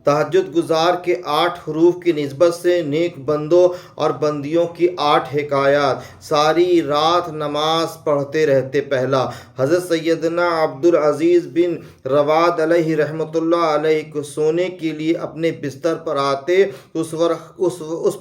تہجد گزار کے 8 حروف کی نسبت سے نیک بندوں اور بندیوں کی 8 حکایات۔ ساری رات نماز پڑھتے رہتے۔ پہلا، حضرت سیدنا عبدالعزیز بن رواد علیہ رحمۃ اللہ علیہ کو سونے کے لیے اپنے بستر پر آتے، اس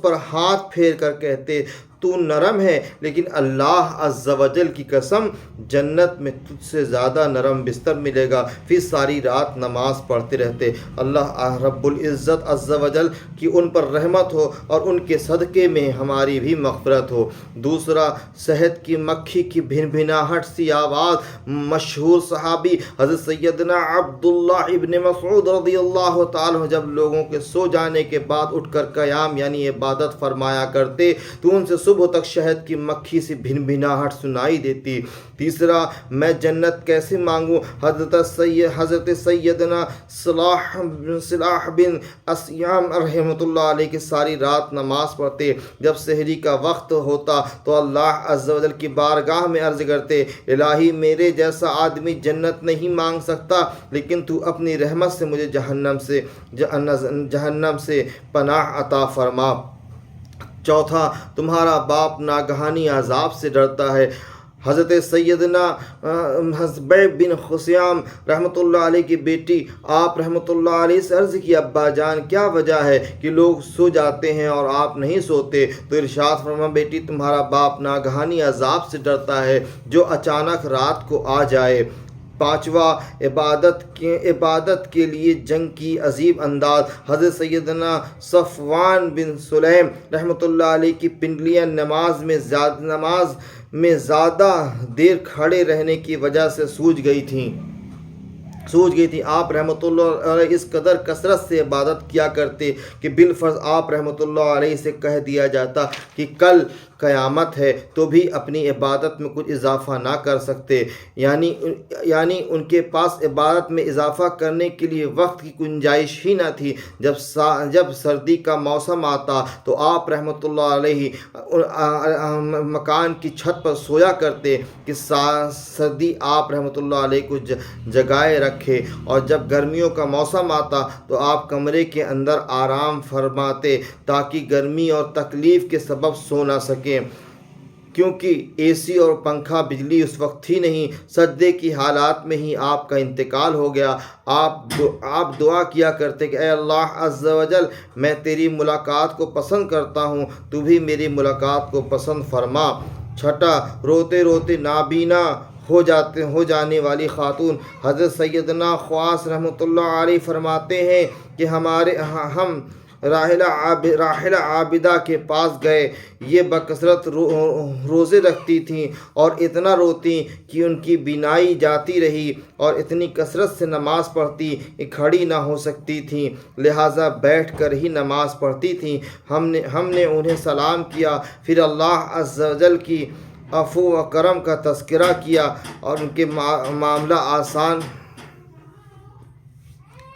پر ہاتھ پھیر کر کہتے، تو نرم ہے، لیکن اللہ عز و جل کی قسم جنت میں تجھ سے زیادہ نرم بستر ملے گا۔ پھر ساری رات نماز پڑھتے رہتے۔ اللہ رب العزت عز و جل کی ان پر رحمت ہو اور ان کے صدقے میں ہماری بھی مغفرت ہو۔ دوسرا، شہد کی مکھی کی بھنبھناہٹ سی آواز۔ مشہور صحابی حضرت سیدنا عبداللہ ابن مسعود رضی اللہ تعالیٰ عنہ جب لوگوں کے سو جانے کے بعد اٹھ کر قیام یعنی عبادت فرمایا کرتے تو ان سے صبح تک شہد کی مکھی سے بھنبھناہٹ سنائی دیتی۔ تیسرا، میں جنت کیسے مانگوں؟ حضرت سیدنا صلاح بن اسیام رحمۃ اللہ علیہ کی ساری رات نماز پڑھتے۔ جب سحری کا وقت ہوتا تو اللہ عز و جل کی بارگاہ میں عرض کرتے، الہی میرے جیسا آدمی جنت نہیں مانگ سکتا، لیکن تو اپنی رحمت سے مجھے جہنم سے پناہ عطا فرما۔ چوتھا، تمہارا باپ ناگہانی عذاب سے ڈرتا ہے۔ حضرت سیدنا حزبیہ بن خثیمہ رحمۃ اللہ علیہ کی بیٹی آپ رحمۃ اللہ علیہ سے عرض کی، ابا جان کیا وجہ ہے کہ لوگ سو جاتے ہیں اور آپ نہیں سوتے؟ تو ارشاد فرما، بیٹی تمہارا باپ ناگہانی عذاب سے ڈرتا ہے جو اچانک رات کو آ جائے۔ پانچواں، عبادت کے لیے جنگ کی عجیب انداز۔ حضرت سیدنا صفوان بن سلیم رحمۃ اللہ علیہ کی پنڈلیاں نماز میں زیادہ دیر کھڑے رہنے کی وجہ سے سوج گئی تھیں۔ آپ رحمۃ اللہ علیہ اس قدر کثرت سے عبادت کیا کرتے کہ بالفرض آپ رحمۃ اللہ علیہ سے کہہ دیا جاتا کہ کل قیامت ہے تو بھی اپنی عبادت میں کچھ اضافہ نہ کر سکتے، یعنی ان کے پاس عبادت میں اضافہ کرنے کے لیے وقت کی گنجائش ہی نہ تھی۔ جب سردی کا موسم آتا تو آپ رحمۃ اللہ علیہ مکان کی چھت پر سویا کرتے کہ سردی آپ رحمۃ اللہ علیہ کو جگائے رکھے، اور جب گرمیوں کا موسم آتا تو آپ کمرے کے اندر آرام فرماتے تاکہ گرمی اور تکلیف کے سبب سو نہ سکیں، کیونکہ اے سی اور پنکھا بجلی اس وقت تھی نہیں۔ سجدے کی حالات میں ہی آپ کا انتقال ہو گیا۔ آپ دعا کیا کرتے کہ اے اللہ عز و جل، میں تیری ملاقات کو پسند کرتا ہوں، تو بھی میری ملاقات کو پسند فرما۔ چھٹا، روتے روتے نابینا ہو جانے والی خاتون۔ حضرت سیدنا خواص رحمۃ اللہ علیہ فرماتے ہیں کہ ہم راحلہ عابدہ کے پاس گئے، یہ بکثرت روزے رکھتی تھیں اور اتنا روتی کہ ان کی بینائی جاتی رہی، اور اتنی کثرت سے نماز پڑھتی کہ کھڑی نہ ہو سکتی تھیں، لہٰذا بیٹھ کر ہی نماز پڑھتی تھیں۔ ہم نے انہیں سلام کیا، پھر اللہ عز و جل کی عفو و کرم کا تذکرہ کیا اور ان کے معاملہ آسان